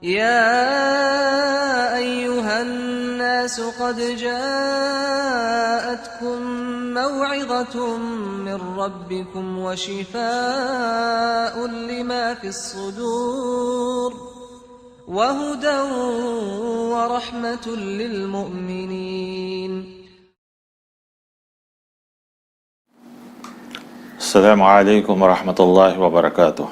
يا أيها الناس قد جاءتكم موعظة من ربكم وشفاء لما في الصدور وهدى ورحمة للمؤمنين. السلام علیکم ورحمۃ اللہ وبرکاتہ.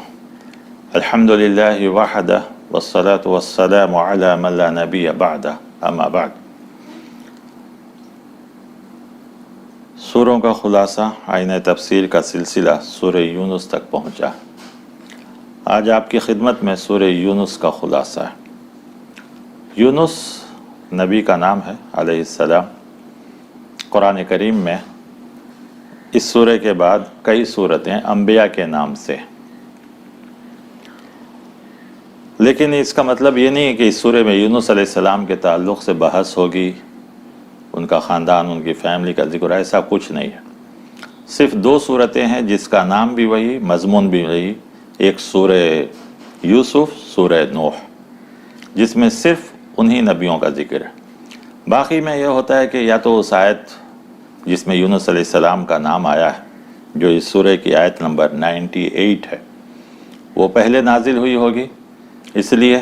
الحمد للہ وحدہ والصلاة والسلام علی من لا نبی بعدہ، اما بعد. سوروں کا خلاصہ آئینہ تفسیر کا سلسلہ سورہ یونس تک پہنچا. آج آپ کی خدمت میں سورہ یونس کا خلاصہ ہے. یونس نبی کا نام ہے علیہ السلام. قرآن کریم میں اس سورہ کے بعد کئی سورتیں انبیاء کے نام سے، لیکن اس کا مطلب یہ نہیں ہے کہ اس سورہ میں یونس علیہ السلام کے تعلق سے بحث ہوگی، ان کا خاندان، ان کی فیملی کا ذکر، ایسا کچھ نہیں ہے. صرف دو سورتیں ہیں جس کا نام بھی وہی، مضمون بھی وہی. ایک سورہ یوسف، سورہ نوح، جس میں صرف انہی نبیوں کا ذکر ہے. باقی میں یہ ہوتا ہے کہ یا تو اس آیت جس میں یونس علیہ السلام کا نام آیا ہے، جو اس سورہ کی آیت نمبر 98 ہے، وہ پہلے نازل ہوئی ہوگی اس لیے،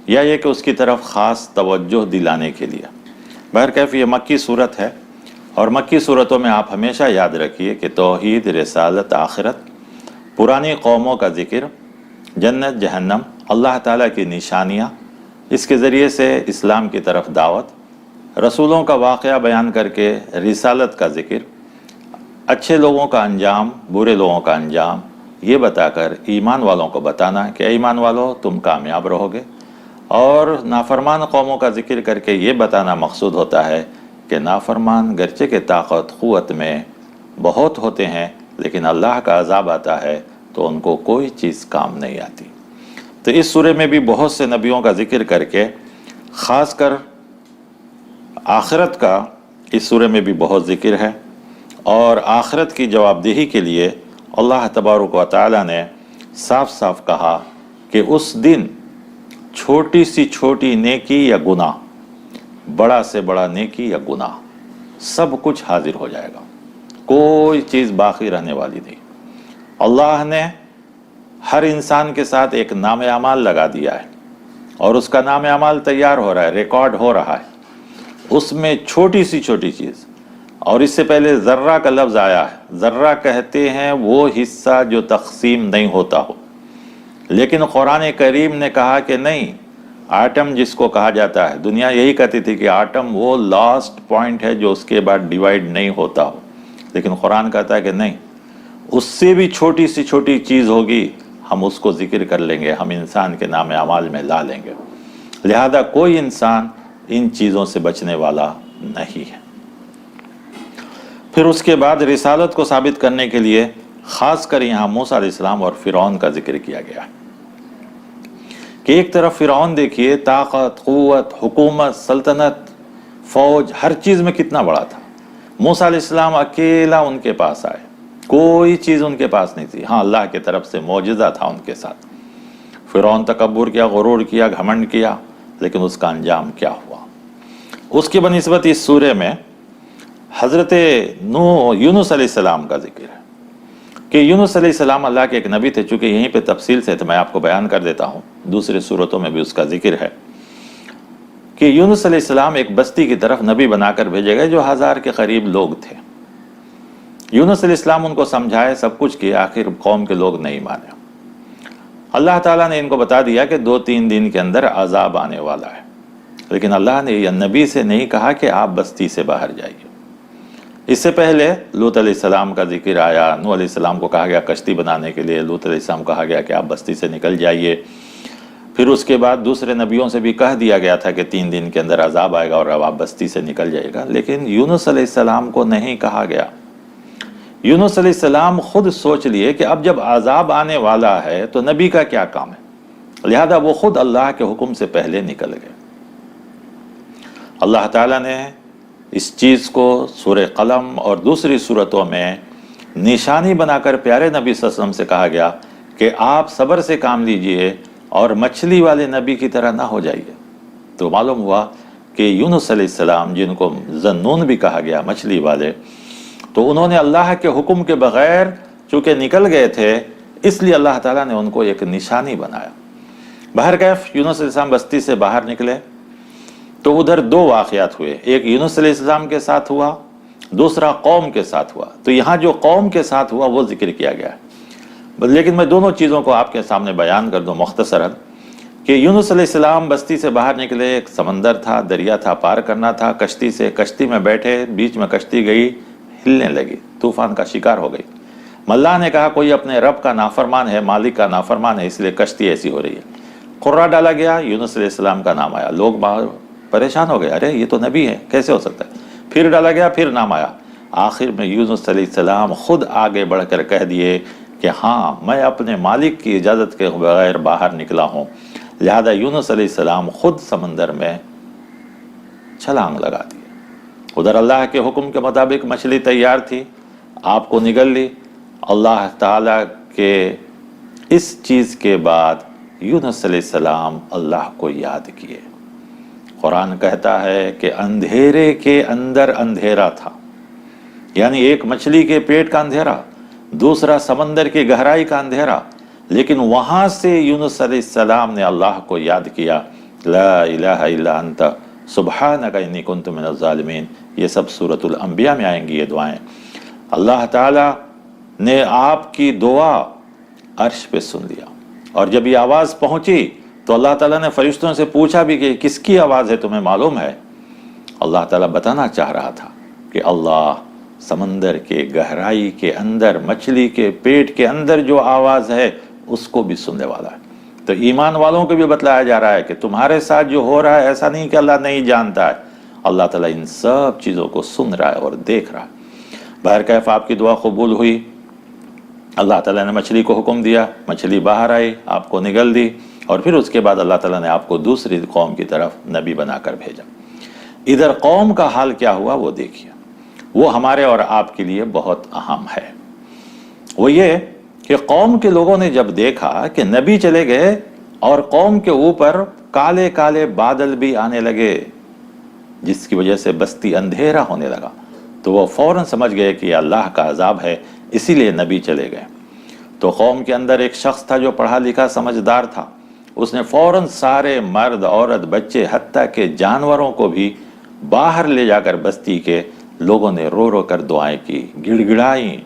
یا یہ کہ اس کی طرف خاص توجہ دلانے کے لیے. بہرکیف یہ مکی صورت ہے، اور مکی صورتوں میں آپ ہمیشہ یاد رکھیے کہ توحید، رسالت، آخرت، پرانی قوموں کا ذکر، جنت، جہنم، اللہ تعالیٰ کی نشانیاں، اس کے ذریعے سے اسلام کی طرف دعوت، رسولوں کا واقعہ بیان کر کے رسالت کا ذکر، اچھے لوگوں کا انجام، برے لوگوں کا انجام، یہ بتا کر ایمان والوں کو بتانا کہ ایمان والوں تم کامیاب رہو گے، اور نافرمان قوموں کا ذکر کر کے یہ بتانا مقصود ہوتا ہے کہ نافرمان گرچہ کہ طاقت قوت میں بہت ہوتے ہیں، لیکن اللہ کا عذاب آتا ہے تو ان کو کوئی چیز کام نہیں آتی. تو اس سورہ میں بھی بہت سے نبیوں کا ذکر کر کے، خاص کر آخرت کا اس سورہ میں بھی بہت ذکر ہے، اور آخرت کی جواب دہی کے لیے اللہ تبارک و تعالی نے صاف صاف کہا کہ اس دن چھوٹی سی چھوٹی نیکی یا گناہ، بڑا سے بڑا نیکی یا گناہ، سب کچھ حاضر ہو جائے گا، کوئی چیز باقی رہنے والی نہیں. اللہ نے ہر انسان کے ساتھ ایک نام اعمال لگا دیا ہے، اور اس کا نام اعمال تیار ہو رہا ہے، ریکارڈ ہو رہا ہے. اس میں چھوٹی سی چھوٹی چیز، اور اس سے پہلے ذرہ کا لفظ آیا ہے. ذرہ کہتے ہیں وہ حصہ جو تقسیم نہیں ہوتا ہو، لیکن قرآن کریم نے کہا کہ نہیں، آٹم جس کو کہا جاتا ہے، دنیا یہی کہتی تھی کہ آٹم وہ لاسٹ پوائنٹ ہے جو اس کے بعد ڈیوائیڈ نہیں ہوتا ہو، لیکن قرآن کہتا ہے کہ نہیں، اس سے بھی چھوٹی سی چھوٹی چیز ہوگی، ہم اس کو ذکر کر لیں گے، ہم انسان کے نام اعمال میں لا لیں گے. لہذا کوئی انسان ان چیزوں سے بچنے والا نہیں ہے. پھر اس کے بعد رسالت کو ثابت کرنے کے لیے خاص کر یہاں موسیٰ علیہ السلام اور فرعون کا ذکر کیا گیا کہ ایک طرف فرعون دیکھیے، طاقت، قوت، حکومت، سلطنت، فوج، ہر چیز میں کتنا بڑا تھا. موسیٰ علیہ السلام اکیلا ان کے پاس آئے، کوئی چیز ان کے پاس نہیں تھی. ہاں، اللہ کی طرف سے معجزہ تھا ان کے ساتھ. فرعون تکبر کیا، غرور کیا، گھمنڈ کیا، لیکن اس کا انجام کیا ہوا. اس کی بنسبت اس سورہ میں حضرت یونس علیہ السلام کا ذکر ہے کہ یونس علیہ السلام اللہ کے ایک نبی تھے. چونکہ یہیں پہ تفصیل سے تو میں آپ کو بیان کر دیتا ہوں، دوسرے صورتوں میں بھی اس کا ذکر ہے کہ یونس علیہ السلام ایک بستی کی طرف نبی بنا کر بھیجے گئے جو 1000 کے قریب لوگ تھے. یونس علیہ السلام ان کو سمجھائے، سب کچھ کیا، آخر قوم کے لوگ نہیں مانے. اللہ تعالیٰ نے ان کو بتا دیا کہ 2-3 دن کے اندر عذاب آنے والا ہے، لیکن اللہ نے یہ نبی سے نہیں کہا کہ آپ بستی سے باہر جائیے. اس سے پہلے لوط علیہ السلام کا ذکر آیا. نوح علیہ السلام کو کہا گیا کشتی بنانے کے لیے، لوط علیہ السلام کہا گیا کہ آپ بستی سے نکل جائیے. پھر اس کے بعد دوسرے نبیوں سے بھی کہہ دیا گیا تھا کہ 3 دن کے اندر عذاب آئے گا اور اب آپ بستی سے نکل جائے گا، لیکن یونس علیہ السلام کو نہیں کہا گیا. یونس علیہ السلام خود سوچ لیے کہ اب جب عذاب آنے والا ہے تو نبی کا کیا کام ہے، لہذا وہ خود اللہ کے حکم سے پہلے نکل گئے. اللہ تعالیٰ نے اس چیز کو سورہ قلم اور دوسری صورتوں میں نشانی بنا کر پیارے نبی صلی اللہ علیہ وسلم سے کہا گیا کہ آپ صبر سے کام لیجئے اور مچھلی والے نبی کی طرح نہ ہو جائیے۔ تو معلوم ہوا کہ یونس علیہ السلام، جن کو ذنون بھی کہا گیا، مچھلی والے، تو انہوں نے اللہ کے حکم کے بغیر چونکہ نکل گئے تھے، اس لیے اللہ تعالیٰ نے ان کو ایک نشانی بنایا۔ بہرکیف یونس علیہ السلام بستی سے باہر نکلے تو ادھر دو واقعات ہوئے، ایک یونس علیہ السلام کے ساتھ ہوا، دوسرا قوم کے ساتھ ہوا۔ تو یہاں جو قوم کے ساتھ ہوا وہ ذکر کیا گیا ہے، لیکن میں دونوں چیزوں کو آپ کے سامنے بیان کر دوں مختصراً کہ یونس علیہ السلام بستی سے باہر نکلے، ایک سمندر تھا، دریا تھا، پار کرنا تھا، کشتی میں بیٹھے، بیچ میں کشتی گئی، ہلنے لگی، طوفان کا شکار ہو گئی۔ ملاح نے کہا کوئی اپنے رب کا نافرمان ہے، مالک کا نافرمان ہے، اس لیے کشتی ایسی ہو رہی ہے۔ قرہ ڈالا گیا، یونس علیہ السلام کا نام آیا، لوگ پریشان ہو گئے، ارے یہ تو نبی ہے، کیسے ہو سکتا ہے؟ پھر ڈالا گیا، پھر نام آیا۔ آخر میں یونس علیہ السلام خود آگے بڑھ کر کہہ دیے کہ ہاں میں اپنے مالک کی اجازت کے بغیر باہر نکلا ہوں، لہذا یونس علیہ السلام خود سمندر میں چھلانگ لگا دی۔ ادھر اللہ کے حکم کے مطابق مچھلی تیار تھی، آپ کو نگل لی۔ اللہ تعالیٰ کے اس چیز کے بعد یونس علیہ السلام اللہ کو یاد کیے۔ قرآن کہتا ہے کہ اندھیرے کے اندر اندھیرا تھا، یعنی ایک مچھلی کے پیٹ کا اندھیرا، دوسرا سمندر کی گہرائی کا اندھیرا، لیکن وہاں سے یونس علیہ السلام نے اللہ کو یاد کیا، لا الہ الا انت سبحانک انی کنت من الظالمین۔ یہ سب سورۃ الانبیاء میں آئیں گی یہ دعائیں۔ اللہ تعالیٰ نے آپ کی دعا عرش پہ سن لیا، اور جب یہ آواز پہنچی تو اللہ تعالیٰ نے فرشتوں سے پوچھا بھی کہ کس کی آواز ہے، تمہیں معلوم ہے؟ اللہ تعالیٰ بتانا چاہ رہا تھا کہ اللہ سمندر کے گہرائی کے اندر، مچھلی کے پیٹ کے اندر جو آواز ہے اس کو بھی سننے والا ہے۔ تو ایمان والوں کو بھی بتلایا جا رہا ہے کہ تمہارے ساتھ جو ہو رہا ہے ایسا نہیں کہ اللہ نہیں جانتا ہے، اللہ تعالیٰ ان سب چیزوں کو سن رہا ہے اور دیکھ رہا ہے۔ بہرکیف آپ کی دعا قبول ہوئی، اللہ تعالیٰ نے مچھلی کو حکم دیا، مچھلی باہر آئی، آپ کو نگل دی، اور پھر اس کے بعد اللہ تعالیٰ نے آپ کو دوسری قوم کی طرف نبی بنا کر بھیجا۔ ادھر قوم کا حال کیا ہوا وہ دیکھیے، وہ ہمارے اور آپ کے لیے بہت اہم ہے۔ وہ یہ کہ قوم کے لوگوں نے جب دیکھا کہ نبی چلے گئے اور قوم کے اوپر کالے کالے بادل بھی آنے لگے، جس کی وجہ سے بستی اندھیرا ہونے لگا، تو وہ فوراً سمجھ گئے کہ یہ اللہ کا عذاب ہے، اسی لیے نبی چلے گئے۔ تو قوم کے اندر ایک شخص تھا جو پڑھا لکھا سمجھدار تھا، اس نے فوراً سارے مرد، عورت، بچے، حتیٰ کہ جانوروں کو بھی باہر لے جا کر بستی کے لوگوں نے رو رو کر دعائیں کی، گڑ گڑائیں،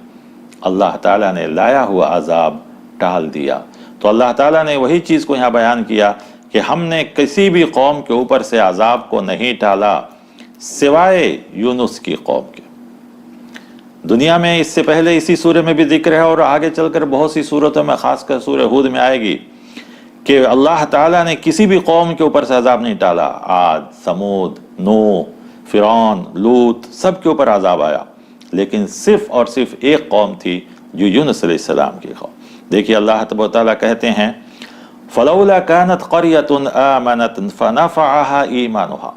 اللہ تعالیٰ نے لایا ہوا عذاب ٹال دیا۔ تو اللہ تعالیٰ نے وہی چیز کو یہاں بیان کیا کہ ہم نے کسی بھی قوم کے اوپر سے عذاب کو نہیں ٹالا سوائے یونس کی قوم کے۔ دنیا میں اس سے پہلے اسی سورہ میں بھی ذکر ہے، اور آگے چل کر بہت سی سورتوں میں، خاص کر سورہ ہود میں آئے گی، کہ اللہ تعالیٰ نے کسی بھی قوم کے اوپر سے عذاب نہیں ٹالا۔ عاد، سمود، نوح، فرعون، لوط، سب کے اوپر عذاب آیا، لیکن صرف اور صرف ایک قوم تھی جو یونس علیہ السلام کی قوم۔ دیکھیے اللہ تبارک و تعالیٰ کہتے ہیں فَلَوْلَا كَانَتْ قَرْيَةٌ آمَنَتْ فَنَفَعَهَا إِيمَانُهَا،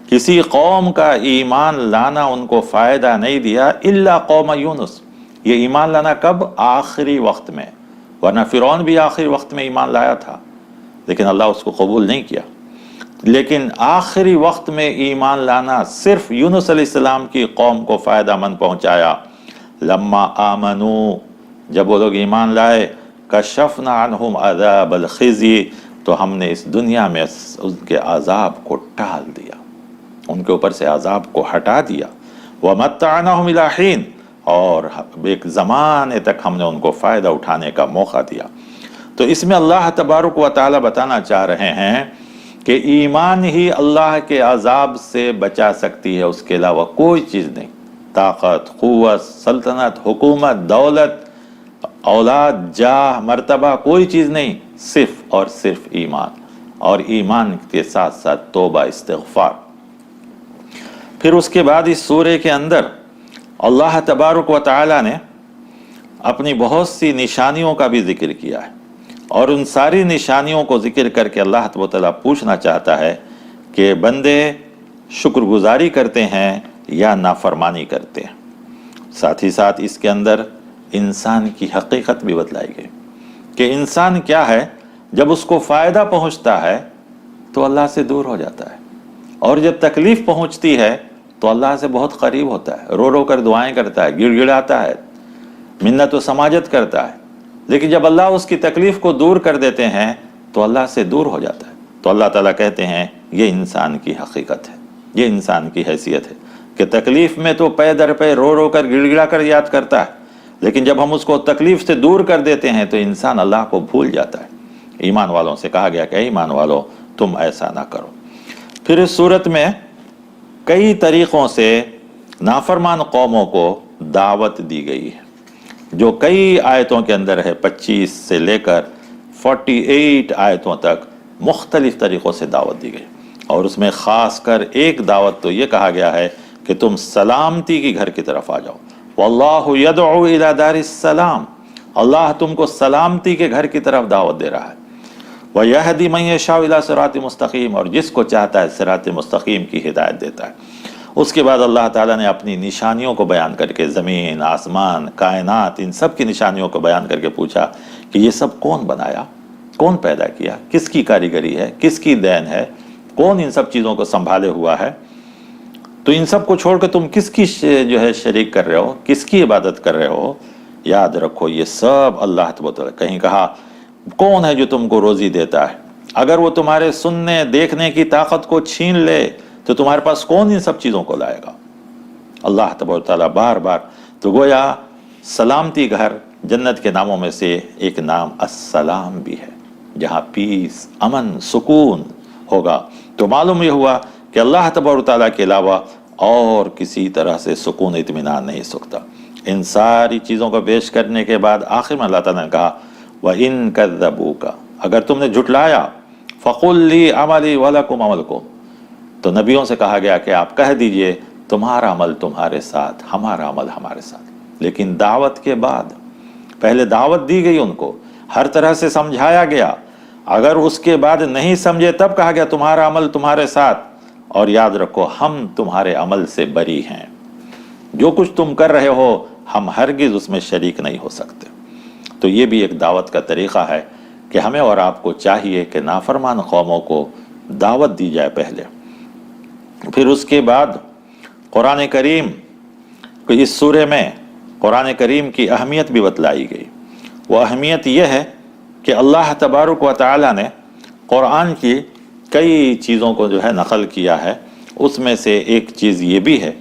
کسی قوم کا ایمان لانا ان کو فائدہ نہیں دیا الا قوم یونس۔ یہ ایمان لانا کب؟ آخری وقت میں، ورنہ فرعون بھی آخری وقت میں ایمان لایا تھا، لیکن اللہ اس کو قبول نہیں کیا۔ لیکن آخری وقت میں ایمان لانا صرف یونس علیہ السلام کی قوم کو فائدہ مند پہنچایا۔ لما آمنو، جب وہ لوگ ایمان لائے، کشفنا عنہم عذاب الخزی، تو ہم نے اس دنیا میں ان کے عذاب کو ٹال دیا، ان کے اوپر سے عذاب کو ہٹا دیا۔ ومتعناہم الی حین، اور ایک زمانے تک ہم نے ان کو فائدہ اٹھانے کا موقع دیا۔ تو اس میں اللہ تبارک و تعالی بتانا چاہ رہے ہیں کہ ایمان ہی اللہ کے عذاب سے بچا سکتی ہے، اس کے علاوہ کوئی چیز نہیں۔ طاقت، قوت، سلطنت، حکومت، دولت، اولاد، جاہ، مرتبہ، کوئی چیز نہیں، صرف اور صرف ایمان، اور ایمان کے ساتھ ساتھ توبہ، استغفار۔ پھر اس کے بعد اس سورے کے اندر اللہ تبارک و تعالی نے اپنی بہت سی نشانیوں کا بھی ذکر کیا ہے، اور ان ساری نشانیوں کو ذکر کر کے اللہ تبارک و تعالیٰ پوچھنا چاہتا ہے کہ بندے شکر گزاری کرتے ہیں یا نافرمانی کرتے ہیں۔ ساتھ ہی ساتھ اس کے اندر انسان کی حقیقت بھی بتلائی گئی کہ انسان کیا ہے۔ جب اس کو فائدہ پہنچتا ہے تو اللہ سے دور ہو جاتا ہے، اور جب تکلیف پہنچتی ہے تو اللہ سے بہت قریب ہوتا ہے، رو رو کر دعائیں کرتا ہے، گڑ گڑاتا ہے، منت و سماجت کرتا ہے۔ لیکن جب اللہ اس کی تکلیف کو دور کر دیتے ہیں تو اللہ سے دور ہو جاتا ہے۔ تو اللہ تعالیٰ کہتے ہیں یہ انسان کی حقیقت ہے، یہ انسان کی حیثیت ہے کہ تکلیف میں تو پے در پے رو رو کر گڑ گڑا کر یاد کرتا ہے، لیکن جب ہم اس کو تکلیف سے دور کر دیتے ہیں تو انسان اللہ کو بھول جاتا ہے۔ ایمان والوں سے کہا گیا کہ اے ایمان والو تم ایسا نہ کرو۔ پھر اس صورت میں کئی طریقوں سے نافرمان قوموں کو دعوت دی گئی ہے، جو کئی آیتوں کے اندر ہے، 25 سے لے کر 48 آیتوں تک مختلف طریقوں سے دعوت دی گئی، اور اس میں خاص کر ایک دعوت تو یہ کہا گیا ہے کہ تم سلامتی کی گھر کی طرف آ جاؤ۔ واللہ یدعو الی دار السلام، اللہ تم کو سلامتی کے گھر کی طرف دعوت دے رہا ہے۔ وَيَهْدِي مَن يَشَاءُ إِلَىٰ صِرَاطٍ مُسْتَقِيمٍ، اور جس کو چاہتا ہے صراط مستقیم کی ہدایت دیتا ہے۔ اس کے بعد اللہ تعالیٰ نے اپنی نشانیوں کو بیان کر کے، زمین، آسمان، کائنات، ان سب کی نشانیوں کو بیان کر کے پوچھا کہ یہ سب کون بنایا، کون پیدا کیا، کس کی کاریگری ہے، کس کی دین ہے، کون ان سب چیزوں کو سنبھالے ہوا ہے؟ تو ان سب کو چھوڑ کے تم کس کی جو ہے شریک کر رہے ہو، کس کی عبادت کر رہے ہو؟ یاد رکھو یہ سب اللہ تبارک و تعالیٰ۔ کہیں کہا کون ہے جو تم کو روزی دیتا ہے؟ اگر وہ تمہارے سننے دیکھنے کی طاقت کو چھین لے تو تمہارے پاس کون ان سب چیزوں کو لائے گا؟ اللہ تبارک و تعالیٰ بار بار۔ تو گویا سلامتی گھر جنت کے ناموں میں سے ایک نام السلام بھی ہے، جہاں پیس، امن، سکون ہوگا۔ تو معلوم یہ ہوا کہ اللہ تبارک و تعالیٰ کے علاوہ اور کسی طرح سے سکون اطمینان نہیں سکتا۔ ان ساری چیزوں کو پیش کرنے کے بعد آخر میں اللہ تعالیٰ نے کہا وَإِن كَذَّبُوكَ، اگر تم نے جھٹلایا، فَقُلْ لِي عَمَلِي وَلَكُمْ عَمَلُكُمْ، تو نبیوں سے کہا گیا کہ آپ کہہ دیجئے تمہارا عمل تمہارے ساتھ، ہمارا عمل ہمارے ساتھ۔ لیکن دعوت کے بعد، پہلے دعوت دی گئی ان کو، ہر طرح سے سمجھایا گیا، اگر اس کے بعد نہیں سمجھے تب کہا گیا تمہارا عمل تمہارے ساتھ، اور یاد رکھو ہم تمہارے عمل سے بری ہیں، جو کچھ تم کر رہے ہو ہم ہرگز اس میں شریک نہیں ہو سکتے۔ تو یہ بھی ایک دعوت کا طریقہ ہے کہ ہمیں اور آپ کو چاہیے کہ نافرمان قوموں کو دعوت دی جائے پہلے۔ پھر اس کے بعد قرآن کریم کو اس سورے میں قرآن کریم کی اہمیت بھی بتلائی گئی۔ وہ اہمیت یہ ہے کہ اللہ تبارک و تعالیٰ نے قرآن کی کئی چیزوں کو جو ہے نقل کیا ہے، اس میں سے ایک چیز یہ بھی ہے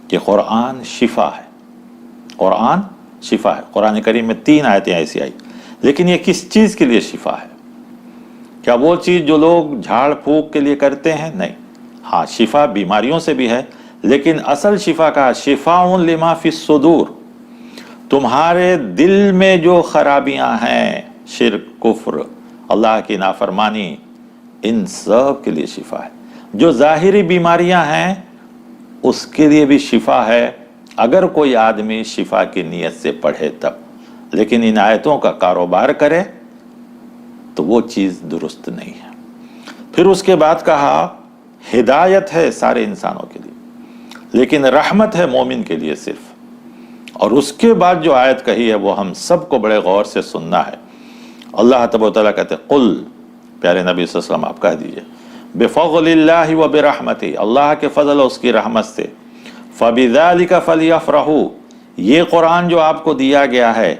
کہ قرآن شفا ہے، قرآن شفا ہے۔ قرآن کریم میں 3 آیتیں ایسی آئی، لیکن یہ کس چیز کے لیے شفا ہے؟ کیا وہ چیز جو لوگ جھاڑ پھونک کے لیے کرتے ہیں؟ نہیں، ہاں شفا بیماریوں سے بھی ہے، لیکن اصل شفا کا شفاء لما فی الصدور، تمہارے دل میں جو خرابیاں ہیں، شرک، کفر، اللہ کی نافرمانی، ان سب کے لیے شفا ہے۔ جو ظاہری بیماریاں ہیں اس کے لیے بھی شفا ہے، اگر کوئی آدمی شفا کی نیت سے پڑھے تب، لیکن ان آیتوں کا کاروبار کرے تو وہ چیز درست نہیں ہے۔ پھر اس کے بعد کہا ہدایت ہے سارے انسانوں کے لیے، لیکن رحمت ہے مومن کے لیے صرف۔ اور اس کے بعد جو آیت کہی ہے وہ ہم سب کو بڑے غور سے سننا ہے۔ اللہ تبارک و تعالیٰ کہتے ہیں قل، پیارے نبی صلی اللہ علیہ وسلم آپ کہہ دیجئے، بفضل اللہ و برحمتہ، اللہ کے فضل اور اس کی رحمت سے، فبذلک فلیفرحوا، یہ قرآن جو آپ کو دیا گیا ہے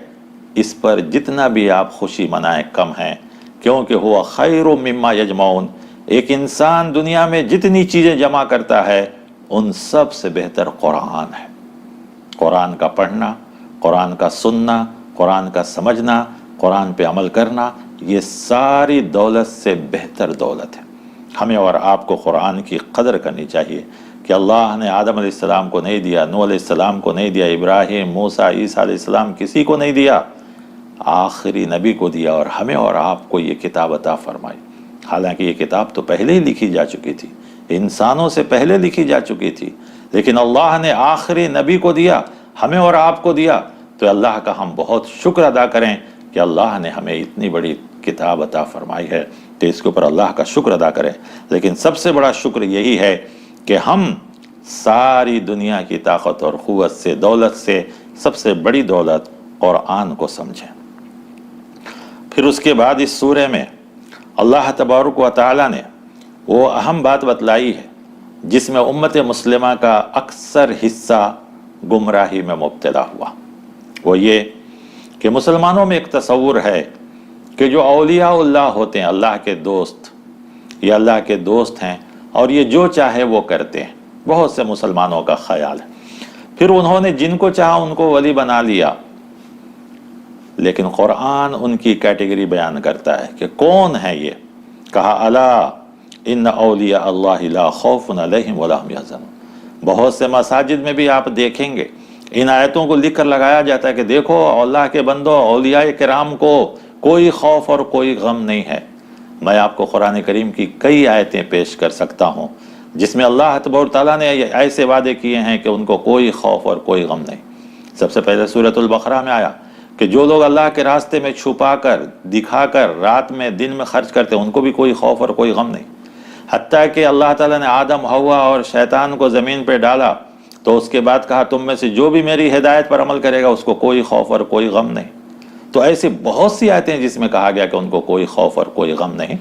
اس پر جتنا بھی آپ خوشی منائیں کم ہیں، کیونکہ ہوا خیر مما یجمعون، ایک انسان دنیا میں جتنی چیزیں جمع کرتا ہے ان سب سے بہتر قرآن ہے۔ قرآن کا پڑھنا، قرآن کا سننا، قرآن کا سمجھنا، قرآن پہ عمل کرنا، یہ ساری دولت سے بہتر دولت ہے۔ ہمیں اور آپ کو قرآن کی قدر کرنی چاہیے کہ اللہ نے آدم علیہ السلام کو نہیں دیا، نوح علیہ السلام کو نہیں دیا، ابراہیم، موسیٰ، عیسیٰ علیہ السلام کسی کو نہیں دیا، آخری نبی کو دیا، اور ہمیں اور آپ کو یہ کتاب عطا فرمائی۔ حالانکہ یہ کتاب تو پہلے ہی لکھی جا چکی تھی، انسانوں سے پہلے لکھی جا چکی تھی، لیکن اللہ نے آخری نبی کو دیا، ہمیں اور آپ کو دیا۔ تو اللہ کا ہم بہت شکر ادا کریں کہ اللہ نے ہمیں اتنی بڑی کتاب عطا فرمائی ہے، تو اس کے اوپر اللہ کا شکر ادا کریں۔ لیکن سب سے بڑا شکر یہی ہے کہ ہم ساری دنیا کی طاقت اور قوت سے، دولت سے سب سے بڑی دولت قرآن کو سمجھیں۔ پھر اس کے بعد اس سورے میں اللہ تبارک و تعالی نے وہ اہم بات بتلائی ہے جس میں امت مسلمہ کا اکثر حصہ گمراہی میں مبتلا ہوا، وہ یہ کہ مسلمانوں میں ایک تصور ہے کہ جو اولیاء اللہ ہوتے ہیں، اللہ کے دوست، یہ اللہ کے دوست ہیں اور یہ جو چاہے وہ کرتے ہیں، بہت سے مسلمانوں کا خیال ہے۔ پھر انہوں نے جن کو چاہا ان کو ولی بنا لیا، لیکن قرآن ان کی کیٹیگری بیان کرتا ہے کہ کون ہے یہ، کہا الا ان اولیاء اللہ لا خوف علیہم ولا هم يحزنون۔ بہت سے مساجد میں بھی آپ دیکھیں گے ان آیتوں کو لکھ کر لگایا جاتا ہے کہ دیکھو اللہ کے بندو، اولیاء کرام کو کوئی خوف اور کوئی غم نہیں ہے۔ میں آپ کو قرآن کریم کی کئی آیتیں پیش کر سکتا ہوں جس میں اللہ تبارک تعالیٰ نے ایسے وعدے کیے ہیں کہ ان کو کوئی خوف اور کوئی غم نہیں۔ سب سے پہلے سورۃ البقرہ میں آیا کہ جو لوگ اللہ کے راستے میں چھپا کر، دکھا کر، رات میں دن میں خرچ کرتے ہیں، ان کو بھی کوئی خوف اور کوئی غم نہیں۔ حتیٰ کہ اللہ تعالیٰ نے آدم، حوا اور شیطان کو زمین پہ ڈالا تو اس کے بعد کہا تم میں سے جو بھی میری ہدایت پر عمل کرے گا اس کو کوئی خوف اور کوئی غم نہیں۔ تو ایسی بہت سی آیتیں ہیں جس میں کہا گیا کہ ان کو کوئی خوف اور کوئی غم نہیں۔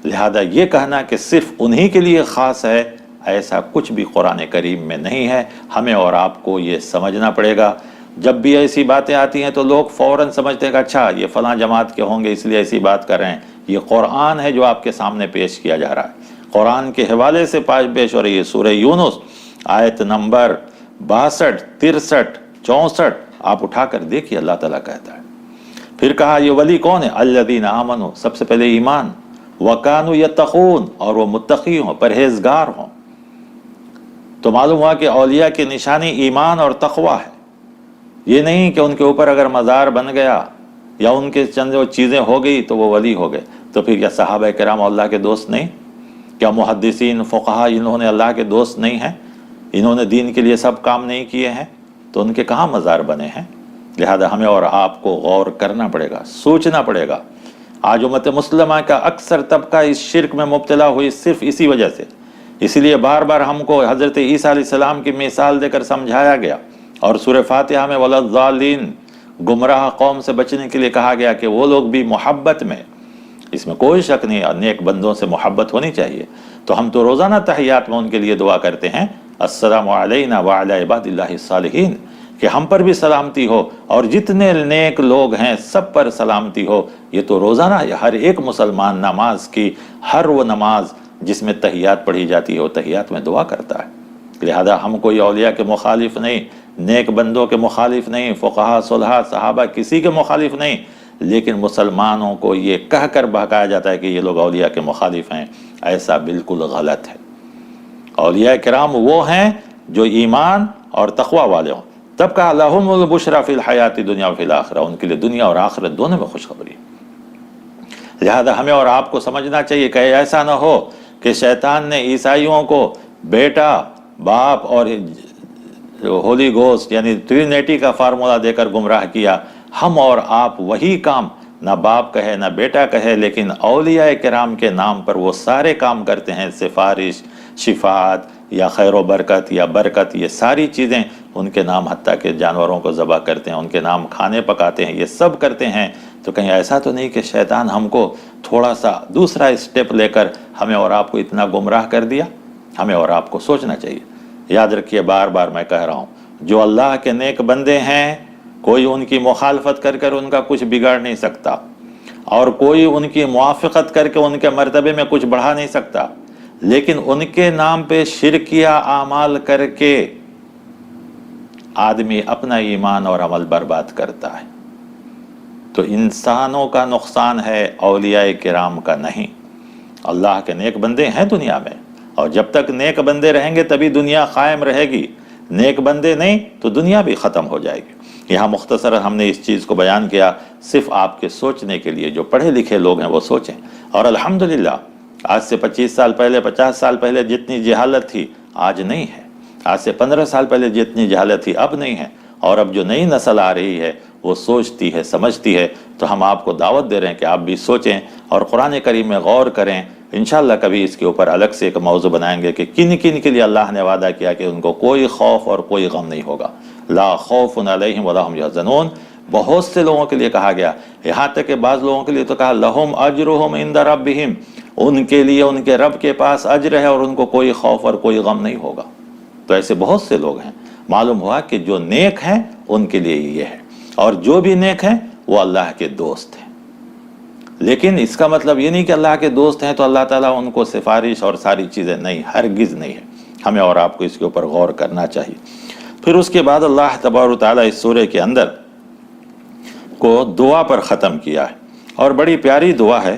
لہذا یہ کہنا کہ صرف انہی کے لیے خاص ہے، ایسا کچھ بھی قرآن کریم میں نہیں ہے۔ ہمیں اور آپ کو یہ سمجھنا پڑے گا۔ جب بھی ایسی باتیں آتی ہیں تو لوگ فوراً سمجھتے ہیں کہ اچھا یہ فلاں جماعت کے ہوں گے اس لیے ایسی بات کر رہے ہیں۔ یہ قرآن ہے جو آپ کے سامنے پیش کیا جا رہا ہے، قرآن کے حوالے سے پیش ہو رہی ہے۔ سورہ یونس آیت نمبر 62، 63، 64 آپ اٹھا کر دیکھیے، اللہ تعالیٰ کہتا ہے۔ پھر کہا یہ ولی کون ہے؟ الذین آمنوا، سب سے پہلے ایمان، وکانوا یتقون، اور وہ متقی ہوں، پرہیزگار ہوں۔ تو معلوم ہوا کہ اولیاء کی نشانی ایمان اور تقوی ہے۔ یہ نہیں کہ ان کے اوپر اگر مزار بن گیا یا ان کے چند جو چیزیں ہو گئی تو وہ ولی ہو گئے۔ تو پھر کیا صحابہ کرام اللہ کے دوست نہیں؟ کیا محدثین، فقہا انہوں نے اللہ کے دوست نہیں ہیں؟ انہوں نے دین کے لیے سب کام نہیں کیے ہیں؟ تو ان کے کہاں مزار بنے ہیں؟ لہذا ہمیں اور آپ کو غور کرنا پڑے گا، سوچنا پڑے گا۔ آج امت مسلمہ کا اکثر طبقہ اس شرک میں مبتلا ہوئی صرف اسی وجہ سے، اسی لیے بار بار ہم کو حضرت عیسیٰ علیہ السلام کی مثال دے کر سمجھایا گیا، اور سورہ فاتحہ میں وَلَا الضَّالِّينَ، گمراہ قوم سے بچنے کے لیے کہا گیا کہ وہ لوگ بھی محبت میں، اس میں کوئی شک نہیں، نیک بندوں سے محبت ہونی چاہیے۔ تو ہم تو روزانہ تحیات میں ان کے لیے دعا کرتے ہیں، السلام علینا وعلی عباد اللہ الصالحین، کہ ہم پر بھی سلامتی ہو اور جتنے نیک لوگ ہیں سب پر سلامتی ہو۔ یہ تو روزانہ ہر ایک مسلمان نماز کی، ہر وہ نماز جس میں تحیات پڑھی جاتی ہے وہ تحیات میں دعا کرتا ہے۔ لہذا ہم کوئی اولیاء کے مخالف نہیں، نیک بندوں کے مخالف نہیں، فقہا، صلحاء، صحابہ کسی کے مخالف نہیں، لیکن مسلمانوں کو یہ کہہ کر بہکایا جاتا ہے کہ یہ لوگ اولیاء کے مخالف ہیں، ایسا بالکل غلط ہے۔ اولیاء کرام وہ ہیں جو ایمان اور تقوی والے ہوں۔ تب کہا لہم البشریٰ فی الحیات دنیا و فی الآخرہ، ان کے لیے دنیا اور آخرت دونوں میں خوشخبری۔ لہذا ہمیں اور آپ کو سمجھنا چاہیے کہ ایسا نہ ہو کہ شیطان نے عیسائیوں کو بیٹا، باپ اور ہولی گوسٹ یعنی ٹرینیٹی کا فارمولا دے کر گمراہ کیا۔ ہم اور آپ وہی کام، نہ باپ کہے نہ بیٹا کہے، لیکن اولیاء کرام کے نام پر وہ سارے کام کرتے ہیں، سفارش، شفاعت یا خیر و برکت یا برکت، یہ ساری چیزیں ان کے نام، حتیٰ کہ جانوروں کو ذبح کرتے ہیں، ان کے نام کھانے پکاتے ہیں، یہ سب کرتے ہیں۔ تو کہیں ایسا تو نہیں کہ شیطان ہم کو تھوڑا سا دوسرا اسٹیپ لے کر ہمیں اور آپ کو اتنا گمراہ کر دیا؟ ہمیں اور آپ کو سوچنا چاہیے۔ یاد رکھیے، بار بار میں کہہ رہا ہوں، جو اللہ کے نیک بندے ہیں کوئی ان کی مخالفت کر کر ان کا کچھ بگاڑ نہیں سکتا، اور کوئی ان کی موافقت کر کے ان کے مرتبے میں کچھ بڑھا نہیں سکتا، لیکن ان کے نام پہ شرکیہ اعمال کر کے آدمی اپنا ایمان اور عمل برباد کرتا ہے۔ تو انسانوں کا نقصان ہے، اولیاء کرام کا نہیں۔ اللہ کے نیک بندے ہیں دنیا میں، اور جب تک نیک بندے رہیں گے تبھی دنیا قائم رہے گی، نیک بندے نہیں تو دنیا بھی ختم ہو جائے گی۔ یہاں مختصر ہم نے اس چیز کو بیان کیا صرف آپ کے سوچنے کے لیے، جو پڑھے لکھے لوگ ہیں وہ سوچیں۔ اور الحمدللہ آج سے 25 سال پہلے، 50 سال پہلے جتنی جہالت تھی آج نہیں ہے، آج سے 15 سال پہلے جتنی جہالت تھی اب نہیں ہے، اور اب جو نئی نسل آ رہی ہے وہ سوچتی ہے، سمجھتی ہے۔ تو ہم آپ کو دعوت دے رہے ہیں کہ آپ بھی سوچیں اور قرآن کریم میں غور کریں۔ انشاءاللہ کبھی اس کے اوپر الگ سے ایک موضوع بنائیں گے کہ کن کن کے لیے اللہ نے وعدہ کیا کہ ان کو کوئی خوف اور کوئی غم نہیں ہوگا، لا خوف علیہم ولا هم یحزنون۔ بہت سے لوگوں کے لیے کہا گیا، یہاں تک کہ بعض لوگوں کے لیے تو کہا لہم اجرہم عند ربہم، ان کے لیے ان کے رب کے پاس اجر ہے اور ان کو کوئی خوف اور کوئی غم نہیں ہوگا۔ تو ایسے بہت سے لوگ ہیں۔ معلوم ہوا کہ جو نیک ہیں ان کے لیے یہ ہے، اور جو بھی نیک ہیں وہ اللہ کے دوست ہیں۔ لیکن اس کا مطلب یہ نہیں کہ اللہ کے دوست ہیں تو اللہ تعالیٰ ان کو سفارش اور ساری چیزیں، نہیں، ہرگز نہیں ہے۔ ہمیں اور آپ کو اس کے اوپر غور کرنا چاہیے۔ پھر اس کے بعد اللہ تبارک و تعالیٰ اس سورہ کے اندر کو دعا پر ختم کیا ہے، اور بڑی پیاری دعا ہے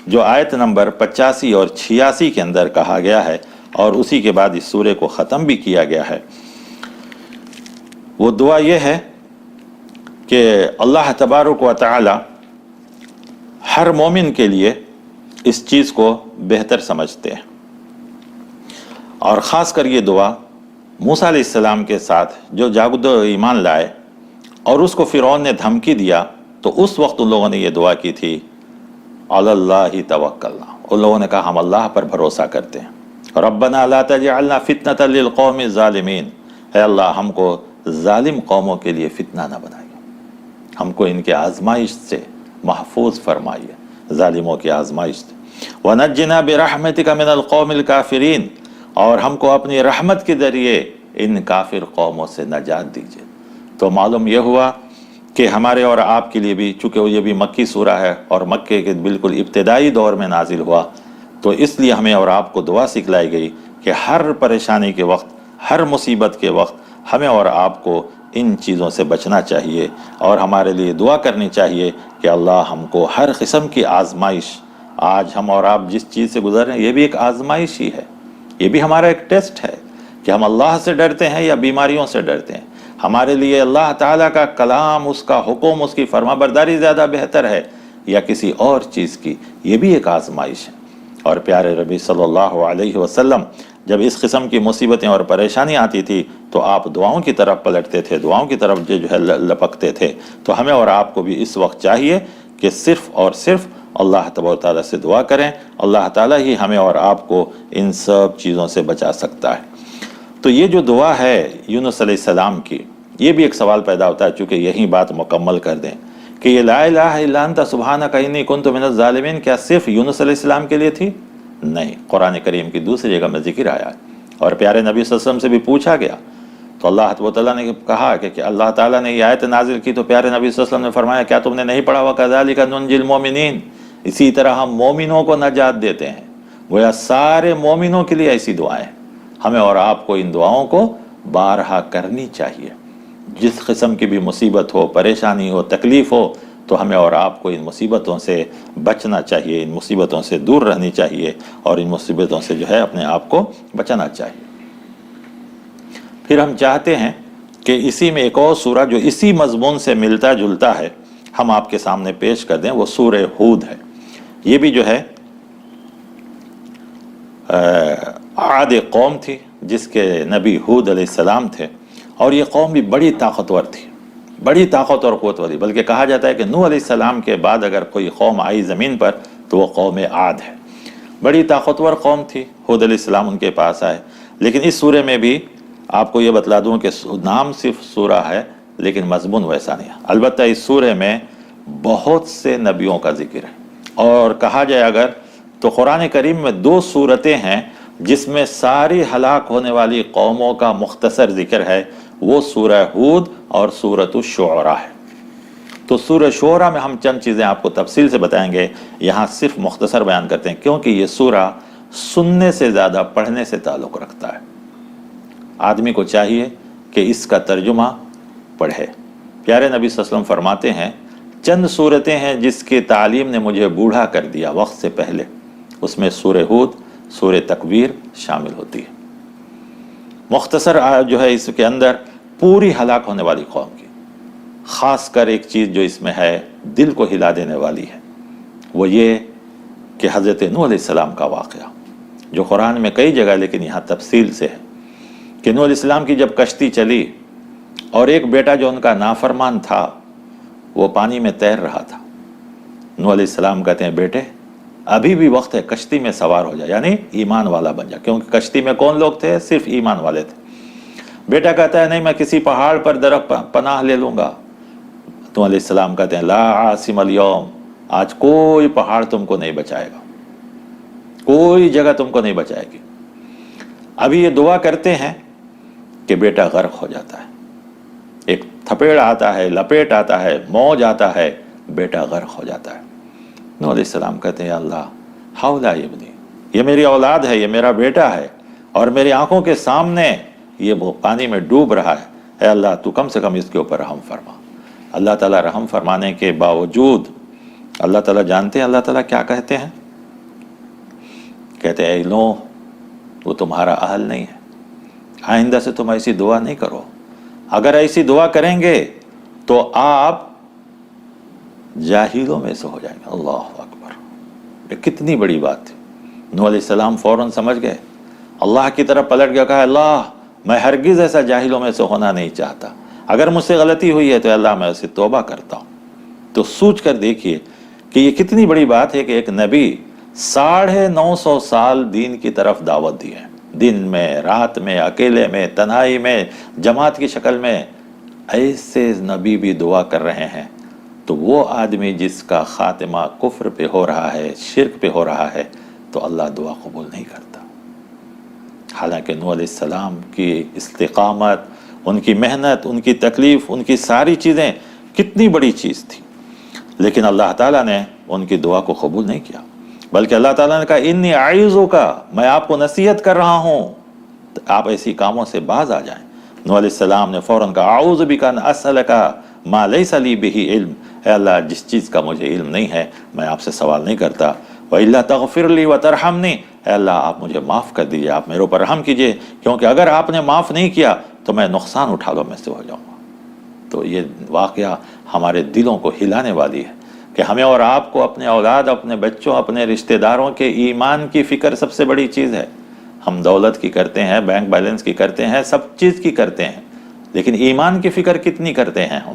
جو آیت نمبر 85 اور 86 کے اندر کہا گیا ہے، اور اسی کے بعد اس سورہ کو ختم بھی کیا گیا ہے۔ وہ دعا یہ ہے کہ اللہ تبارک و تعالی ہر مومن کے لیے اس چیز کو بہتر سمجھتے ہیں، اور خاص کر یہ دعا موسیٰ علیہ السلام کے ساتھ جو جاگد ایمان لائے اور اس کو فرعون نے دھمکی دیا، تو اس وقت ان لوگوں نے یہ دعا کی تھی، علی اللہ توکلنا، ان لوگوں نے کہا ہم اللہ پر بھروسہ کرتے ہیں۔ ربنا لا تجعلنا فتنة للقوم الظالمین، اے اللہ ہم کو ظالم قوموں کے لیے فتنہ نہ بنائیے، ہم کو ان کے آزمائش سے محفوظ فرمائیے، ظالموں کی آزمائش سے۔ وَنَجِّنَا بِرَحْمَتِكَ مِنَ الْقَوْمِ الْكَافِرِينَ، اور ہم کو اپنی رحمت کے ذریعے ان کافر قوموں سے نجات دیجیے۔ تو معلوم یہ ہوا کہ ہمارے اور آپ کے لیے بھی، چونکہ یہ بھی مکی سورہ ہے اور مکے کے بالکل ابتدائی دور میں نازل ہوا، تو اس لیے ہمیں اور آپ کو دعا سکھلائی گئی کہ ہر پریشانی کے وقت، ہر مصیبت کے وقت ہمیں اور آپ کو ان چیزوں سے بچنا چاہیے، اور ہمارے لیے دعا کرنی چاہیے کہ اللہ ہم کو ہر قسم کی آزمائش، آج ہم اور آپ جس چیز سے گزر رہے ہیں یہ بھی ایک آزمائش ہی ہے، یہ بھی ہمارا ایک ٹیسٹ ہے کہ ہم اللہ سے ڈرتے ہیں یا بیماریوں سے ڈرتے ہیں۔ ہمارے لیے اللہ تعالیٰ کا کلام، اس کا حکم، اس کی فرما برداری زیادہ بہتر ہے یا کسی اور چیز کی، یہ بھی ایک آزمائش ہے۔ اور پیارے نبی صلی اللہ علیہ وسلم جب اس قسم کی مصیبتیں اور پریشانی آتی تھی تو آپ دعاؤں کی طرف پلٹتے تھے، دعاؤں کی طرف جو ہے لپکتے تھے۔ تو ہمیں اور آپ کو بھی اس وقت چاہیے کہ صرف اور صرف اللہ تبارک و تعالیٰ سے دعا کریں، اللہ تعالیٰ ہی ہمیں اور آپ کو ان سب چیزوں سے بچا سکتا ہے۔ تو یہ جو دعا ہے یونس علیہ السلام کی، یہ بھی ایک سوال پیدا ہوتا ہے، چونکہ یہی بات مکمل کر دیں کہ یہ لا الہ الا انت سبحانک انی کنت من الظالمین کیا صرف یونس علیہ السلام کے لیے تھی؟ نہیں، قرآن کریم کی دوسری جگہ میں ذکر آیا ہے، اور پیارے نبی صلی اللہ علیہ وسلم سے بھی پوچھا گیا تو اللہ تعالیٰ نے کہا کہ اللہ تعالیٰ نے یہ آیت نازل کی تو پیارے نبی صلی اللہ علیہ وسلم نے فرمایا کیا تم نے نہیں پڑھا وَكَذَلِكَ نُنْجِي الْمُؤْمِنِينَ، اسی طرح ہم مومنوں کو نجات دیتے ہیں۔ گویا سارے مومنوں کے لیے ایسی دعائیں، ہمیں اور آپ کو ان دعاؤں کو بارہا کرنی چاہیے۔ جس قسم کی بھی مصیبت ہو، پریشانی ہو، تکلیف ہو، تو ہمیں اور آپ کو ان مصیبتوں سے بچنا چاہیے، ان مصیبتوں سے دور رہنی چاہیے، اور ان مصیبتوں سے جو ہے اپنے آپ کو بچانا چاہیے۔ پھر ہم چاہتے ہیں کہ اسی میں ایک اور سورہ جو اسی مضمون سے ملتا جلتا ہے ہم آپ کے سامنے پیش کر دیں، وہ سورہ ہود ہے۔ یہ بھی جو ہے عاد قوم تھی جس کے نبی ہود علیہ السلام تھے، اور یہ قوم بھی بڑی طاقتور تھی، بڑی طاقت اور قوت والی، بلکہ کہا جاتا ہے کہ نوح علیہ السلام کے بعد اگر کوئی قوم آئی زمین پر تو وہ قوم عاد ہے۔ بڑی طاقتور قوم تھی، ہود علیہ السلام ان کے پاس آئے۔ لیکن اس سورے میں بھی آپ کو یہ بتلا دوں کہ نام صرف سورہ ہے لیکن مضمون ویسا نہیں ہے۔ البتہ اس سورے میں بہت سے نبیوں کا ذکر ہے، اور کہا جائے اگر تو قرآن کریم میں 2 سورتیں ہیں جس میں ساری ہلاک ہونے والی قوموں کا مختصر ذکر ہے، وہ سورہ ہود اور سورۃ الشعراء ہے۔ تو سورہ شعراء میں ہم چند چیزیں آپ کو تفصیل سے بتائیں گے، یہاں صرف مختصر بیان کرتے ہیں کیونکہ یہ سورہ سننے سے زیادہ پڑھنے سے تعلق رکھتا ہے۔ آدمی کو چاہیے کہ اس کا ترجمہ پڑھے۔ پیارے نبی صلی اللہ علیہ وسلم فرماتے ہیں چند صورتیں ہیں جس کی تعلیم نے مجھے بوڑھا کر دیا وقت سے پہلے، اس میں سورہ ہود، سورہ تکویر شامل ہوتی ہے۔ مختصر جو ہے اس کے اندر پوری ہلاک ہونے والی قوم کی، خاص کر ایک چیز جو اس میں ہے دل کو ہلا دینے والی ہے، وہ یہ کہ حضرت نوح علیہ السلام کا واقعہ جو قرآن میں کئی جگہ لیکن یہاں تفصیل سے ہے کہ نوح علیہ السلام کی جب کشتی چلی اور ایک بیٹا جو ان کا نافرمان تھا وہ پانی میں تیر رہا تھا، نوح علیہ السلام کہتے ہیں بیٹے ابھی بھی وقت ہے، کشتی میں سوار ہو جا، یعنی ایمان والا بن جا، کیونکہ کشتی میں کون لوگ تھے؟ صرف ایمان والے تھے۔ بیٹا کہتا ہے نہیں میں کسی پہاڑ پر درخت پناہ لے لوں گا، تو علیہ السلام کہتے ہیں لا عاصم اليوم، آج کوئی پہاڑ تم کو نہیں بچائے گا، کوئی جگہ تم کو نہیں بچائے گی۔ ابھی یہ دعا کرتے ہیں کہ بیٹا غرق ہو جاتا ہے، ایک تھپیڑ آتا ہے، لپیٹ آتا ہے، موج آتا ہے، بیٹا غرق ہو جاتا ہے۔ نوح علیہ السلام کہتے ہیں اللہ ہؤلاء ابنی، یہ میری اولاد ہے، یہ میرا بیٹا ہے، اور میری آنکھوں کے سامنے یہ وہ پانی میں ڈوب رہا ہے، اے اللہ تو کم سے کم اس کے اوپر رحم فرما۔ اللہ تعالیٰ رحم فرمانے کے باوجود اللہ تعالیٰ جانتے ہیں اللہ تعالیٰ کیا کہتے ہیں؟ کہتے ہیں اے نوح وہ تمہارا اہل نہیں ہے، آئندہ سے تم ایسی دعا نہیں کرو، اگر ایسی دعا کریں گے تو آپ جاہلوں میں سے ہو جائیں گے۔ اللہ اکبر، یہ کتنی بڑی بات تھی۔ نوح علیہ السلام فوراً سمجھ گئے، اللہ کی طرف پلٹ گیا، کہا اللہ میں ہرگز ایسا جاہلوں میں سے ہونا نہیں چاہتا، اگر مجھ سے غلطی ہوئی ہے تو اللہ میں اسے توبہ کرتا ہوں۔ تو سوچ کر دیکھیے کہ یہ کتنی بڑی بات ہے کہ ایک نبی 950 سال دین کی طرف دعوت دی ہے، دن میں، رات میں، اکیلے میں، تنہائی میں، جماعت کی شکل میں، ایسے نبی بھی دعا کر رہے ہیں، تو وہ آدمی جس کا خاتمہ کفر پہ ہو رہا ہے، شرک پہ ہو رہا ہے، تو اللہ دعا قبول نہیں کرتا۔ حالانکہ نوح علیہ السلام کی استقامت، ان کی محنت، ان کی تکلیف، ان کی ساری چیزیں کتنی بڑی چیز تھی، لیکن اللہ تعالیٰ نے ان کی دعا کو قبول نہیں کیا، بلکہ اللہ تعالیٰ نے کہا انی اعیذک، میں آپ کو نصیحت کر رہا ہوں آپ ایسی کاموں سے باز آ جائیں۔ نوح علیہ السلام نے فوراً کہا اعوذ بک ان اسألک ما لیس لی بہ علم، اے اللہ جس چیز کا مجھے علم نہیں ہے میں آپ سے سوال نہیں کرتا، وَإِلَّا تَغْفِرْ لِي وَتَرْحَمْنِي، اے اللہ آپ مجھے معاف کر دیجئے، آپ میرے اوپر رحم کیجئے، کیونکہ اگر آپ نے معاف نہیں کیا تو میں نقصان اٹھا لو میں سے ہو جاؤں گا۔ تو یہ واقعہ ہمارے دلوں کو ہلانے والی ہے کہ ہمیں اور آپ کو اپنے اولاد، اپنے بچوں، اپنے رشتہ داروں کے ایمان کی فکر سب سے بڑی چیز ہے۔ ہم دولت کی کرتے ہیں، بینک بیلنس کی کرتے ہیں، سب چیز کی کرتے ہیں، لیکن ایمان کی فکر کتنی کرتے ہیں ہم؟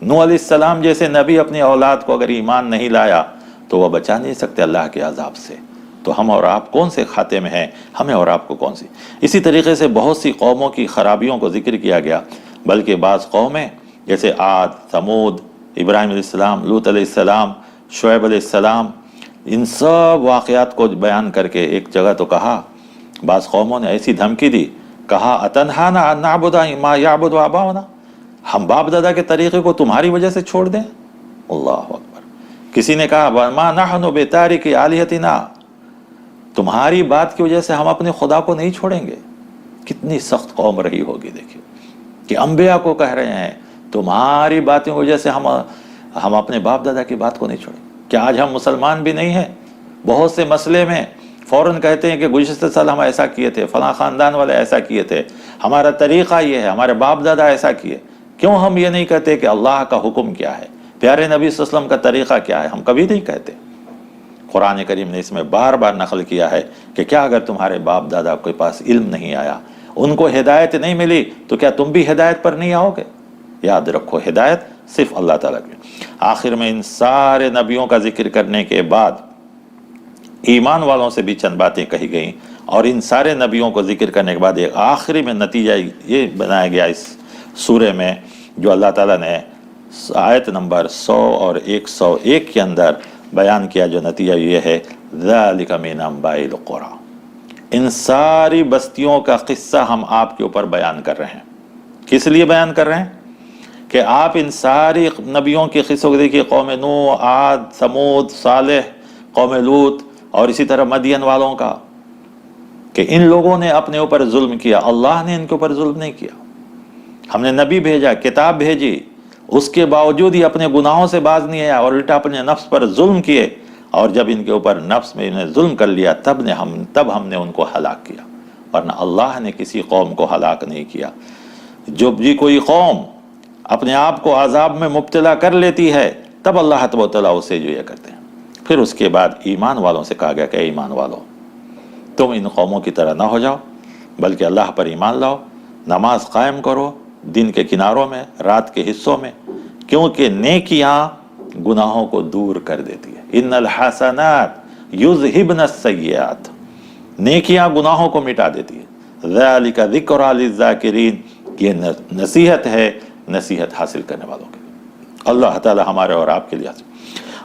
نوح علیہ السلام جیسے نبی اپنی اولاد کو اگر ایمان نہیں لایا تو وہ بچا نہیں سکتے اللہ کے عذاب سے، تو ہم اور آپ کون سے کھاتے میں ہیں؟ ہمیں اور آپ کو کون سی؟ اسی طریقے سے بہت سی قوموں کی خرابیوں کو ذکر کیا گیا، بلکہ بعض قومیں جیسے عاد، ثمود، ابراہیم علیہ السلام، لوط علیہ السلام، شعیب علیہ السلام، ان سب واقعات کو بیان کر کے ایک جگہ تو کہا، بعض قوموں نے ایسی دھمکی دی، کہا اتنہانا ان نعبد ما یعبد آباؤنا، ہم باپ دادا کے طریقے کو تمہاری وجہ سے چھوڑ دیں؟ اللہ اکبر۔ کسی نے کہا ما نحن بتارک آلہتنا، تمہاری بات کی وجہ سے ہم اپنے خدا کو نہیں چھوڑیں گے۔ کتنی سخت قوم رہی ہوگی دیکھیے کہ انبیاء کو کہہ رہے ہیں تمہاری باتوں کی وجہ سے ہم اپنے باپ دادا کی بات کو نہیں چھوڑیں۔ کیا آج ہم مسلمان بھی نہیں ہیں؟ بہت سے مسئلے میں فوراً کہتے ہیں کہ گزشتہ سال ہم ایسا کیے تھے، فلاں خاندان والے ایسا کیے تھے، ہمارا طریقہ یہ ہے، ہمارے باپ دادا ایسا کیے۔ کیوں ہم یہ نہیں کہتے کہ اللہ کا حکم کیا ہے، پیارے نبی صلی اللہ علیہ وسلم کا طریقہ کیا ہے؟ ہم کبھی نہیں کہتے۔ قرآن کریم نے اس میں بار بار نقل کیا ہے کہ کیا اگر تمہارے باپ دادا کے پاس علم نہیں آیا، ان کو ہدایت نہیں ملی، تو کیا تم بھی ہدایت پر نہیں آؤ گے؟ یاد رکھو ہدایت صرف اللہ تعالیٰ کی۔ آخر میں ان سارے نبیوں کا ذکر کرنے کے بعد ایمان والوں سے بھی چند باتیں کہی گئیں، اور ان سارے نبیوں کو ذکر کرنے کے بعد ایک آخری میں نتیجہ یہ بنایا گیا اس سورہ میں، جو اللہ تعالیٰ نے آیت نمبر 100 اور 101 کے اندر بیان کیا، جو نتیجہ یہ ہے ذَلِكَ مِنْ أَنْبَاءِ الْقُرَىٰ، ان ساری بستیوں کا قصہ ہم آپ کے اوپر بیان کر رہے ہیں۔ کس لیے بیان کر رہے ہیں؟ کہ آپ ان ساری نبیوں کے قصوں کو دیکھیے، قوم نوح، عاد، ثمود، صالح، قوم لوط، اور اسی طرح مدین والوں کا، کہ ان لوگوں نے اپنے اوپر ظلم کیا، اللہ نے ان کے اوپر ظلم نہیں کیا۔ ہم نے نبی بھیجا، کتاب بھیجی، اس کے باوجود ہی اپنے گناہوں سے باز نہیں آیا اور الٹا اپنے نفس پر ظلم کیے، اور جب ان کے اوپر نفس میں انہیں ظلم کر لیا تب ہم نے ان کو ہلاک کیا، ورنہ اللہ نے کسی قوم کو ہلاک نہیں کیا۔ جو بھی کوئی قوم اپنے آپ کو عذاب میں مبتلا کر لیتی ہے تب اللہ تبارک و تعالیٰ اسے جو یہ کرتے ہیں۔ پھر اس کے بعد ایمان والوں سے کہا گیا کہ ایمان والوں تم ان قوموں کی طرح نہ ہو جاؤ، بلکہ اللہ پر ایمان لاؤ، نماز قائم کرو دن کے کناروں میں، رات کے حصوں میں، کیونکہ نیکیاں گناہوں کو دور کر دیتی ہے۔ ان الحسنات یذہبن السیئات، نیکیاں گناہوں کو مٹا دیتی ہے۔ ذالک ذکری للذاکرین، یہ نصیحت ہے نصیحت حاصل کرنے والوں کے لیے۔ اللہ تعالی ہمارے اور آپ کے لیے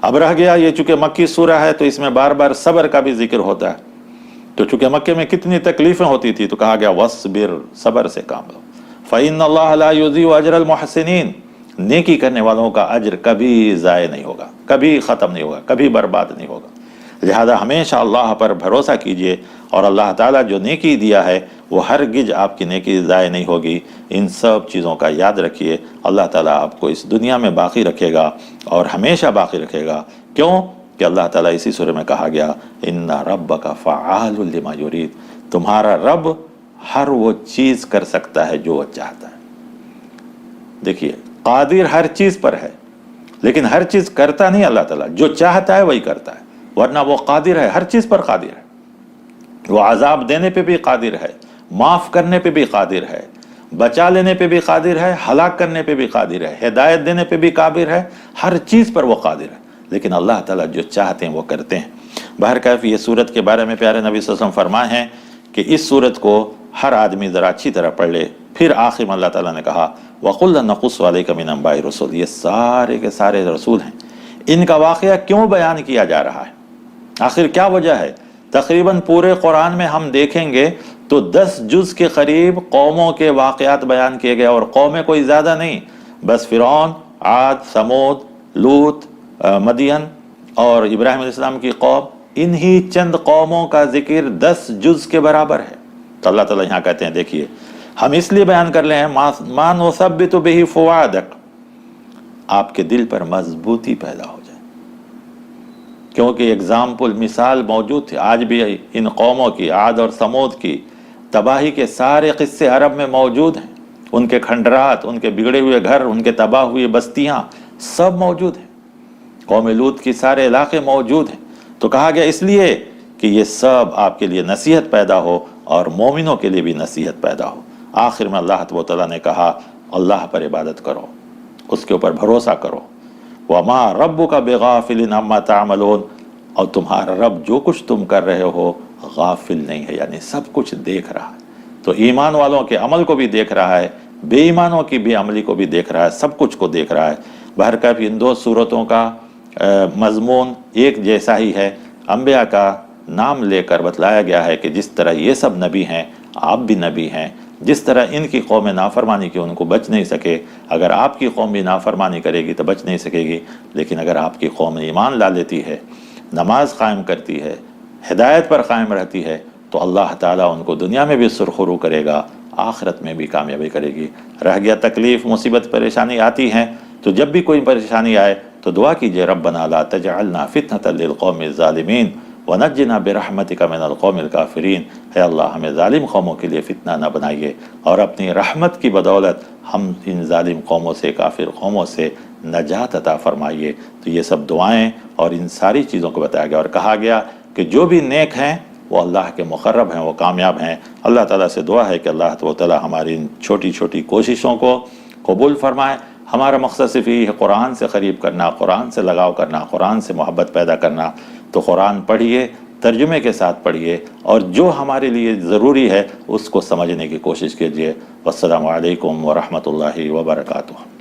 اب رہ گیا یہ چونکہ مکی سورہ ہے تو اس میں بار بار صبر کا بھی ذکر ہوتا ہے. تو چونکہ مکے میں کتنی تکلیفیں ہوتی تھی تو کہا گیا وَاصْبِرْ، صبر سے کام لو. فَإِنَّ اللَّهَ لَا يُضِيعُ أَجْرَ الْمُحْسِنِينَ، نیکی کرنے والوں کا اجر کبھی ضائع نہیں ہوگا، کبھی ختم نہیں ہوگا، کبھی برباد نہیں ہوگا. لہذا ہمیشہ اللہ پر بھروسہ کیجئے اور اللہ تعالیٰ جو نیکی دیا ہے وہ ہرگز آپ کی نیکی ضائع نہیں ہوگی. ان سب چیزوں کا یاد رکھیے. اللہ تعالیٰ آپ کو اس دنیا میں باقی رکھے گا اور ہمیشہ باقی رکھے گا. کیوں کہ اللہ تعالیٰ اسی سورہ میں کہا گیا ان ربک فعال لما یرید، تمہارا رب ہر وہ چیز کر سکتا ہے جو وہ چاہتا ہے. دیکھیے قادر ہر چیز پر ہے لیکن ہر چیز کرتا نہیں اللہ تعالیٰ، جو چاہتا ہے وہی کرتا ہے. ورنہ وہ قادر ہے، ہر چیز پر قادر ہے. وہ عذاب دینے پہ بھی قادر ہے، معاف کرنے پہ بھی قادر ہے، بچا لینے پہ بھی قادر ہے، ہلاک کرنے پہ بھی قادر ہے، ہدایت دینے پہ بھی قادر ہے، ہر چیز پر وہ قادر ہے. لیکن اللہ تعالیٰ جو چاہتے ہیں وہ کرتے ہیں. بہرکیف یہ سورت کے بارے میں پیارے نبی صلی اللہ علیہ وسلم فرمائے ہیں کہ اس سورت کو ہر آدمی ذرا اچھی طرح پڑھ لے. پھر آخر میں اللہ تعالیٰ نے کہا وَقُلْ نَقُصُّ عَلَيْكَ مِنْ أَنْبَاءِ الرُّسُلِ، یہ سارے کے سارے رسول ہیں. ان کا واقعہ کیوں بیان کیا جا رہا ہے؟ آخر کیا وجہ ہے؟ تقریباً پورے قرآن میں ہم دیکھیں گے تو 10 جز کے قریب قوموں کے واقعات بیان کیے گئے، اور قومیں کوئی زیادہ نہیں، بس فرعون، عاد، ثمود، لوط، مدین اور ابراہیم علیہ السلام کی قوم، انہی چند قوموں کا ذکر 10 جز کے برابر ہے. تو اللہ تعالیٰ یہاں کہتے ہیں دیکھیے ہم اس لیے بیان کر لے ہیں مَا نُثَبِّتُ بِهِ فُؤَادَكَ، آپ کے دل پر مضبوطی پیدا ہو جائے. کیونکہ اگزامپل، مثال موجود تھی. آج بھی ان قوموں کی، عاد اور ثمود کی تباہی کے سارے قصے عرب میں موجود ہیں. ان کے کھنڈرات، ان کے بگڑے ہوئے گھر، ان کے تباہ ہوئے بستیاں سب موجود ہیں. قوم لوط کی سارے علاقے موجود ہیں. تو کہا گیا اس لیے کہ یہ سب آپ کے لیے نصیحت پیدا ہو اور مومنوں کے لیے بھی نصیحت پیدا ہو. آخر میں اللہ تبارک و تعالیٰ نے کہا اللہ پر عبادت کرو، اس کے اوپر بھروسہ کرو. وَمَا رَبُّكَ بِغَافِلٍ عَمَّا تَعْمَلُونَ، اور تمہارا رب جو کچھ تم کر رہے ہو غافل نہیں ہے، یعنی سب کچھ دیکھ رہا ہے. تو ایمان والوں کے عمل کو بھی دیکھ رہا ہے، بے ایمانوں کی بھی عملی کو بھی دیکھ رہا ہے، سب کچھ کو دیکھ رہا ہے. بہرکیف ان 2 صورتوں کا مضمون ایک جیسا ہی ہے. انبیاء کا نام لے کر بتلایا گیا ہے کہ جس طرح یہ سب نبی ہیں آپ بھی نبی ہیں. جس طرح ان کی قوم نافرمانی کی ان کو بچ نہیں سکے، اگر آپ کی قوم بھی نافرمانی کرے گی تو بچ نہیں سکے گی. لیکن اگر آپ کی قوم ایمان لا لیتی ہے، نماز قائم کرتی ہے، ہدایت پر قائم رہتی ہے، تو اللہ تعالیٰ ان کو دنیا میں بھی سرخرو کرے گا، آخرت میں بھی کامیابی کرے گی. رہ گیا تکلیف، مصیبت، پریشانی آتی ہیں تو جب بھی کوئی پریشانی آئے تو دعا کیجئے ربنا لا تجعلنا فتنة للقوم الظالمین ونجنا برحمتک من القوم الکافرین. اے اللہ ہمیں ظالم قوموں کے لیے فتنہ نہ بنائیے اور اپنی رحمت کی بدولت ہم ان ظالم قوموں سے، کافر قوموں سے نجات عطا فرمائیے. تو یہ سب دعائیں اور ان ساری چیزوں کو بتایا گیا اور کہا گیا کہ جو بھی نیک ہیں وہ اللہ کے مقرب ہیں، وہ کامیاب ہیں. اللہ تعالیٰ سے دعا ہے کہ اللہ تعالیٰ ہماری ان چھوٹی چھوٹی کوششوں کو قبول فرمائے. ہمارا مقصد صرف یہ ہے قرآن سے قریب کرنا، قرآن سے لگاؤ کرنا، قرآن سے محبت پیدا کرنا. تو قرآن پڑھیے، ترجمے کے ساتھ پڑھیے، اور جو ہمارے لیے ضروری ہے اس کو سمجھنے کی کوشش کیجیے. والسلام علیکم ورحمۃ اللہ وبرکاتہ.